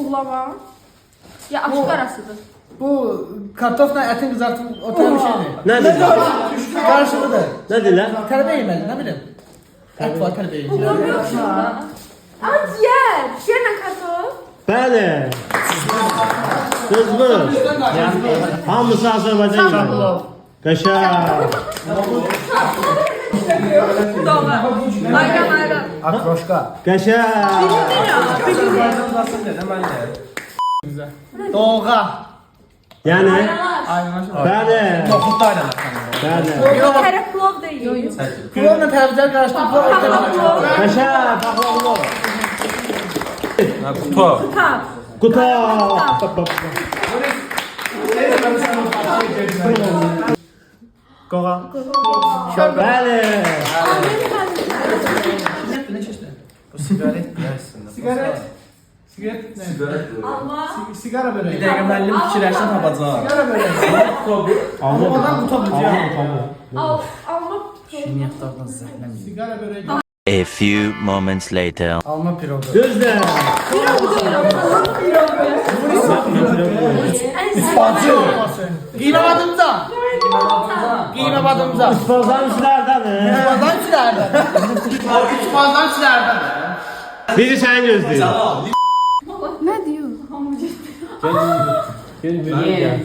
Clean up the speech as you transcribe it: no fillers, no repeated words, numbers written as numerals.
Buğlama. Ya açıq arasıdır. Bu kartofla etin kızartılmış o tarz bir şey mi? Ne dedi? Karşılıdır. Ne dedi lan? Terbiye yemeli ne bileyim. Et var terbiye yemeli. Buğlama yok şurada. Aa ciğer. Ciğerlə kartof. Bəli. Düzdür. Hamısı Azərbaycan yeməli. Qəşəng. Doğru. Ayran. Akroşka. Qəşəng. Doğğa. Yəni, Aynaşma. bəli. Nohut da aynalar. Bəli. Yok tərəf plov deyil. Kulonla terbiyeler karıştırıp plov. Qəşəng. Paxlanlı. Kap. Quta. Qoğa. Bəli. Ne çeşitli? Bu sigaret aslında. Sigaret. Sigaret ne? Alma. Sigara böreği. Bir dəqiqə müəllim fikirləşsin tapacaq. Sigara böreği. Alma. Ondan utamayacağım. Alma. Şimdi yaxtaqdan zəhləmir. Sigara böreği. A few moments later. Alma pirogu. Düzdür. Bacı. Giyme badımıza. Giyme badımıza. Uspazan sizlərdədir. Uçmazdan çilerden. Uçmazdan çilerden. Biri səni gözləyir. Ne diyor? Gel, gel, gel.